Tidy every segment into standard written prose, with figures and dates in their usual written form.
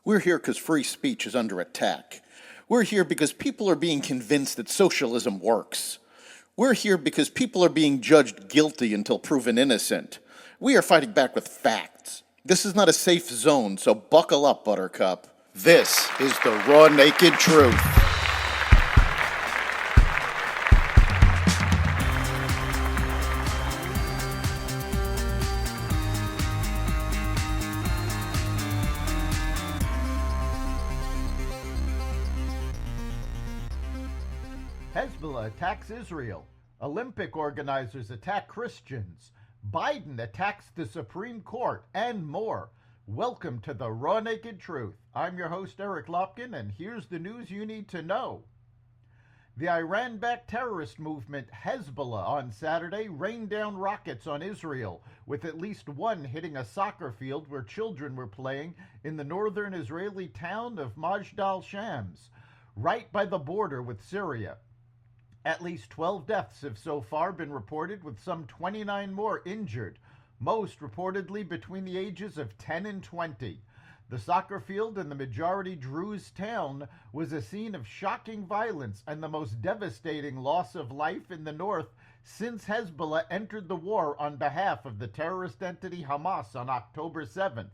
We're here because free speech is under attack. We're here because people are being convinced that socialism works. We're here because people are being judged guilty until proven innocent. We are fighting back with facts. This is not a safe zone, so buckle up, Buttercup. This is the raw, naked truth. Hezbollah attacks Israel. Olympic organizers attack Christians. Biden attacks the Supreme Court, and more. Welcome to the Raw Naked Truth. I'm your host, Eric Lopkin, and here's the news you need to know. The Iran-backed terrorist movement Hezbollah on Saturday rained down rockets on Israel, with at least one hitting a soccer field where children were playing in the northern Israeli town of Majd al-Shams, right by the border with Syria. At least 12 deaths have so far been reported, with some 29 more injured, most reportedly between the ages of 10 and 20. The soccer field in the majority Druze town was a scene of shocking violence and the most devastating loss of life in the north since Hezbollah entered the war on behalf of the terrorist entity Hamas on October 7th.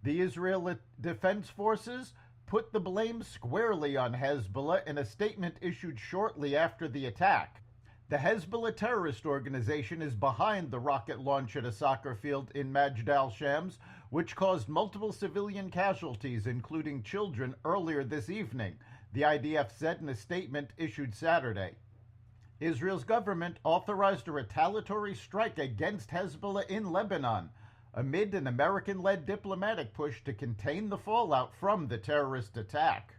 The Israeli Defense Forces put the blame squarely on Hezbollah in a statement issued shortly after the attack. The Hezbollah terrorist organization is behind the rocket launch at a soccer field in Majd al-Shams, which caused multiple civilian casualties, including children, earlier this evening, the IDF said in a statement issued Saturday. Israel's government authorized a retaliatory strike against Hezbollah in Lebanon, amid an American-led diplomatic push to contain the fallout from the terrorist attack.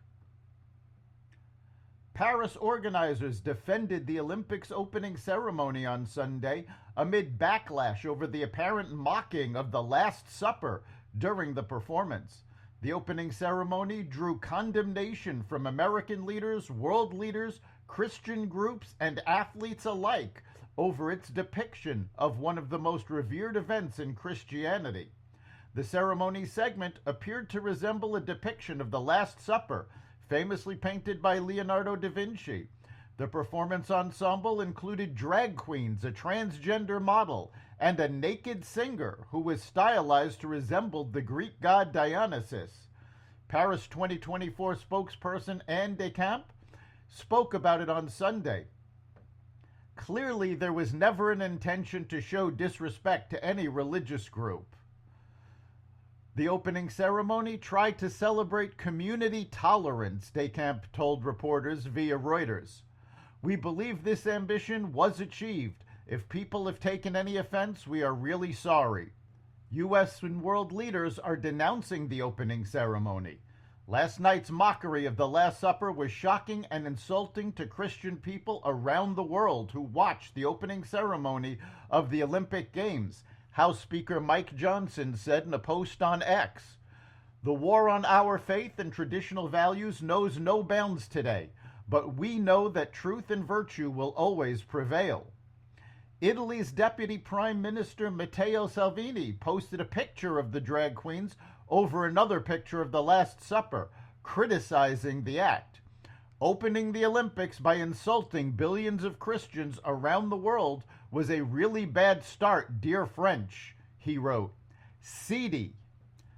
Paris organizers defended the Olympics opening ceremony on Sunday amid backlash over the apparent mocking of the Last Supper during the performance. The opening ceremony drew condemnation from American leaders, world leaders, Christian groups, and athletes alike over its depiction of one of the most revered events in Christianity. The ceremony segment appeared to resemble a depiction of the Last Supper, famously painted by Leonardo da Vinci. The performance ensemble included drag queens, a transgender model, and a naked singer who was stylized to resemble the Greek god Dionysus. Paris 2024 spokesperson Anne Decamp spoke about it on Sunday. Clearly, there was never an intention to show disrespect to any religious group. The opening ceremony tried to celebrate community tolerance, Decamp told reporters via Reuters. We believe this ambition was achieved. If people have taken any offense, we are really sorry. U.S. and world leaders are denouncing the opening ceremony. Last night's mockery of the Last Supper was shocking and insulting to Christian people around the world who watched the opening ceremony of the Olympic Games, House Speaker Mike Johnson said in a post on X. The war on our faith and traditional values knows no bounds today, but we know that truth and virtue will always prevail. Italy's Deputy Prime Minister Matteo Salvini posted a picture of the drag queens over another picture of the Last Supper, criticizing the act. Opening the Olympics by insulting billions of Christians around the world was a really bad start, dear French, he wrote. Seedy.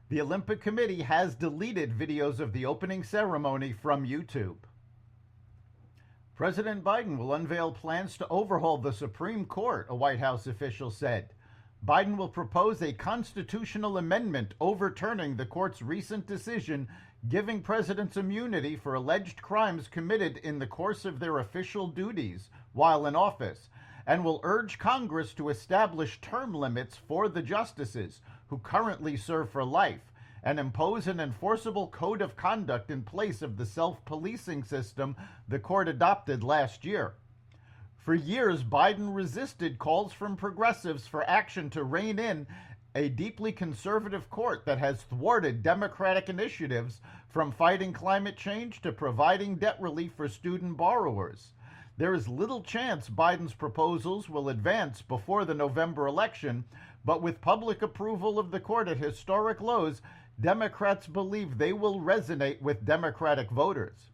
The Olympic Committee has deleted videos of the opening ceremony from YouTube. President Biden will unveil plans to overhaul the Supreme Court, a White House official said. Biden will propose a constitutional amendment overturning the court's recent decision giving presidents immunity for alleged crimes committed in the course of their official duties while in office, and will urge Congress to establish term limits for the justices who currently serve for life and impose an enforceable code of conduct in place of the self-policing system the court adopted last year. For years, Biden resisted calls from progressives for action to rein in a deeply conservative court that has thwarted Democratic initiatives from fighting climate change to providing debt relief for student borrowers. There is little chance Biden's proposals will advance before the November election, but with public approval of the court at historic lows, Democrats believe they will resonate with Democratic voters.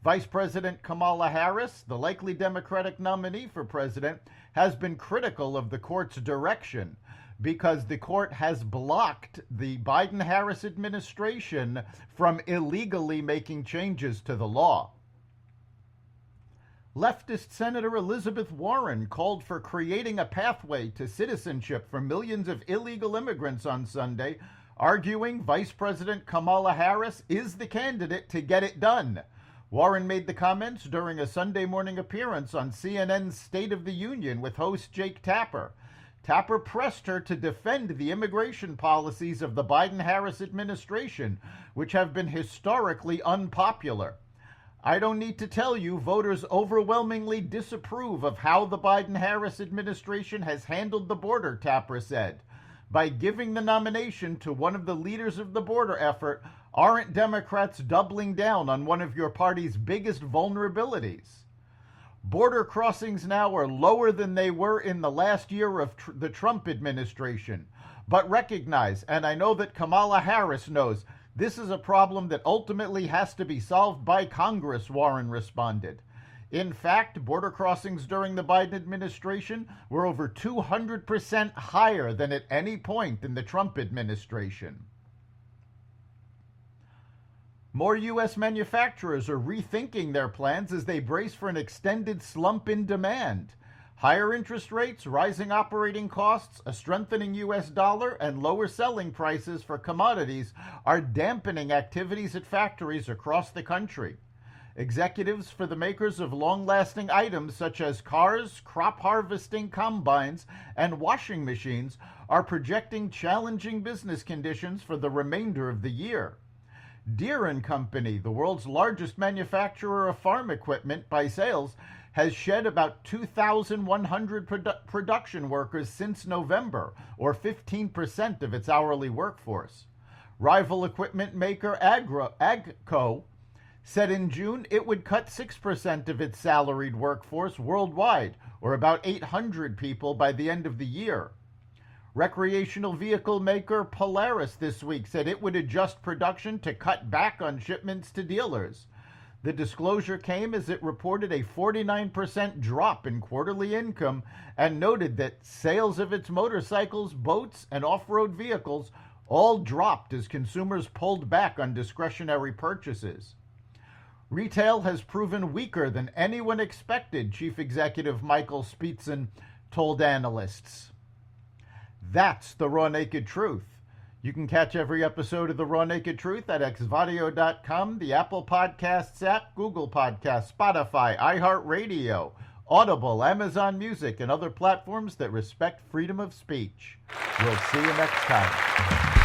Vice President Kamala Harris, the likely Democratic nominee for president, has been critical of the court's direction because the court has blocked the Biden-Harris administration from illegally making changes to the law. Leftist Senator Elizabeth Warren called for creating a pathway to citizenship for millions of illegal immigrants on Sunday, arguing Vice President Kamala Harris is the candidate to get it done. Warren made the comments during a Sunday morning appearance on CNN's State of the Union with host Jake Tapper. Tapper pressed her to defend the immigration policies of the Biden-Harris administration, which have been historically unpopular. I don't need to tell you, voters overwhelmingly disapprove of how the Biden-Harris administration has handled the border, Tapper said. By giving the nomination to one of the leaders of the border effort, aren't Democrats doubling down on one of your party's biggest vulnerabilities? Border crossings now are lower than they were in the last year of the Trump administration. But recognize, and I know that Kamala Harris knows, this is a problem that ultimately has to be solved by Congress, Warren responded. In fact, border crossings during the Biden administration were over 200% higher than at any point in the Trump administration. More U.S. manufacturers are rethinking their plans as they brace for an extended slump in demand. Higher interest rates, rising operating costs, a strengthening U.S. dollar, and lower selling prices for commodities are dampening activities at factories across the country. Executives for the makers of long-lasting items such as cars, crop harvesting combines, and washing machines are projecting challenging business conditions for the remainder of the year. Deere & Company, the world's largest manufacturer of farm equipment by sales, has shed about 2,100 production workers since November, or 15% of its hourly workforce. Rival equipment maker AGCO said in June it would cut 6% of its salaried workforce worldwide, or about 800 people by the end of the year. Recreational vehicle maker Polaris this week said it would adjust production to cut back on shipments to dealers. The disclosure came as it reported a 49% drop in quarterly income and noted that sales of its motorcycles, boats, and off-road vehicles all dropped as consumers pulled back on discretionary purchases. Retail has proven weaker than anyone expected, Chief Executive Michael Speetzen told analysts. That's the Raw Naked Truth. You can catch every episode of The Raw Naked Truth at xvadio.com, the Apple Podcasts app, Google Podcasts, Spotify, iHeartRadio, Audible, Amazon Music, and other platforms that respect freedom of speech. We'll see you next time.